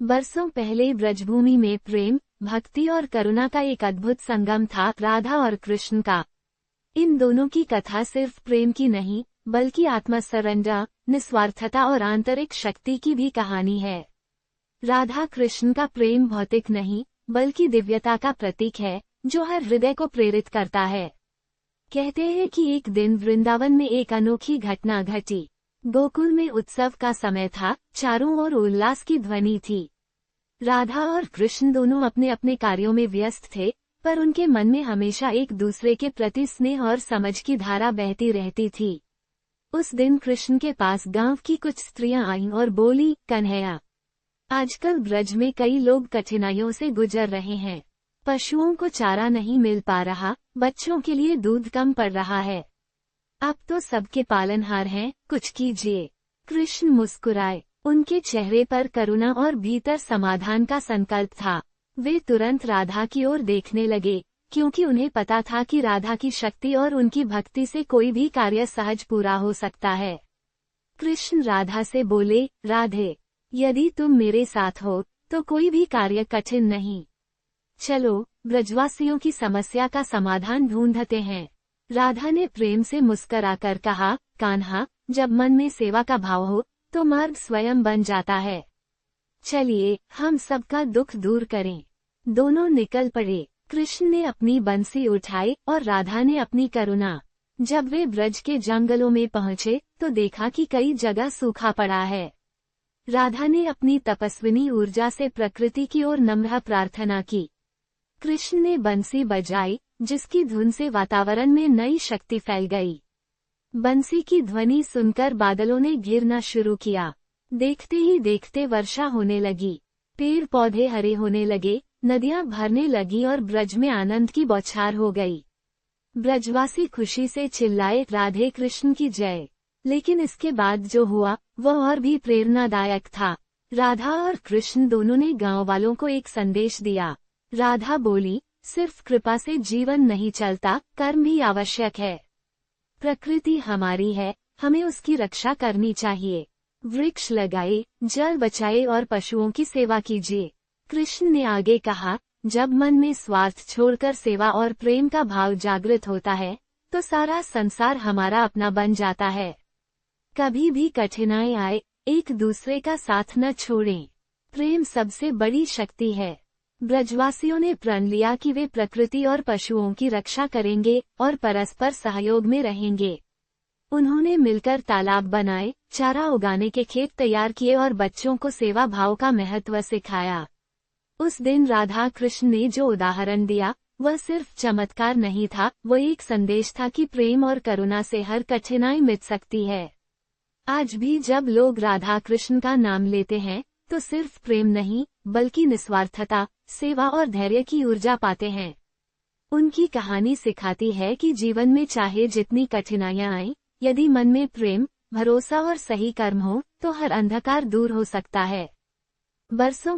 बरसों पहले ब्रजभूमि में प्रेम, भक्ति और करुणा का एक अद्भुत संगम था, राधा और कृष्ण का। इन दोनों की कथा सिर्फ प्रेम की नहीं, बल्कि आत्मसरेंडर, निस्वार्थता और आंतरिक शक्ति की भी कहानी है। राधा कृष्ण का प्रेम भौतिक नहीं, बल्कि दिव्यता का प्रतीक है, जो हर हृदय को प्रेरित करता है। कहते हैं कि एक दिन वृंदावन में एक अनोखी घटना घटी। गोकुल में उत्सव का समय था, चारों ओर उल्लास की ध्वनि थी। राधा और कृष्ण दोनों अपने अपने कार्यों में व्यस्त थे, पर उनके मन में हमेशा एक दूसरे के प्रति स्नेह और समझ की धारा बहती रहती थी। उस दिन कृष्ण के पास गांव की कुछ स्त्रियां आईं और बोली, कन्हैया, आजकल ब्रज में कई लोग कठिनाइयों से गुजर रहे हैं। पशुओं को चारा नहीं मिल पा रहा, बच्चों के लिए दूध कम पड़ रहा है। आप तो सबके पालनहार हैं, कुछ कीजिए। कृष्ण मुस्कुराए, उनके चेहरे पर करुणा और भीतर समाधान का संकल्प था। वे तुरंत राधा की ओर देखने लगे, क्योंकि उन्हें पता था कि राधा की शक्ति और उनकी भक्ति से कोई भी कार्य सहज पूरा हो सकता है। कृष्ण राधा से बोले, राधे, यदि तुम मेरे साथ हो, तो कोई भी कार्य कठिन नहीं। चलो, ब्रजवासियों की समस्या का समाधान ढूंढते हैं। राधा ने प्रेम से मुस्कुराकर कहा, कान्हा, जब मन में सेवा का भाव हो, तो मार्ग स्वयं बन जाता है। चलिए, हम सबका दुख दूर करें। दोनों निकल पड़े। कृष्ण ने अपनी बंसी उठाई और राधा ने अपनी करुणा। जब वे ब्रज के जंगलों में पहुंचे, तो देखा कि कई जगह सूखा पड़ा है। राधा ने अपनी तपस्विनी ऊर्जा से प्रकृति की ओर नम्र प्रार्थना की। कृष्ण ने बंसी बजाई, जिसकी धुन से वातावरण में नई शक्ति फैल गई। बंसी की ध्वनि सुनकर बादलों ने घिरना शुरू किया। देखते ही देखते वर्षा होने लगी। पेड़ पौधे हरे होने लगे, नदियां भरने लगी और ब्रज में आनंद की बौछार हो गई। ब्रजवासी खुशी से चिल्लाए, राधे कृष्ण की जय। लेकिन इसके बाद जो हुआ, वह और भी प्रेरणादायक था। राधा और कृष्ण दोनों ने गांव वालों को एक संदेश दिया। राधा बोली, सिर्फ कृपा से जीवन नहीं चलता, कर्म भी आवश्यक है। प्रकृति हमारी है, हमें उसकी रक्षा करनी चाहिए। वृक्ष लगाए, जल बचाए और पशुओं की सेवा कीजिए। कृष्ण ने आगे कहा, जब मन में स्वार्थ छोड़कर सेवा और प्रेम का भाव जागृत होता है, तो सारा संसार हमारा अपना बन जाता है। कभी भी कठिनाई आए, एक दूसरे का साथ न छोड़ें। प्रेम सबसे बड़ी शक्ति है। ब्रजवासियों ने प्रण लिया कि वे प्रकृति और पशुओं की रक्षा करेंगे और परस्पर सहयोग में रहेंगे। उन्होंने मिलकर तालाब बनाए, चारा उगाने के खेत तैयार किए और बच्चों को सेवा भाव का महत्व सिखाया। उस दिन राधा कृष्ण ने जो उदाहरण दिया, वह सिर्फ चमत्कार नहीं था, वह एक संदेश था कि प्रेम और करुणा से हर कठिनाई मिट सकती है। आज भी जब लोग राधा कृष्ण का नाम लेते हैं, तो सिर्फ प्रेम नहीं, बल्कि निस्वार्थता, सेवा और धैर्य की ऊर्जा पाते हैं। उनकी कहानी सिखाती है कि जीवन में चाहे जितनी कठिनाइयां आएं, यदि मन में प्रेम, भरोसा और सही कर्म हो, तो हर अंधकार दूर हो सकता है। बरसों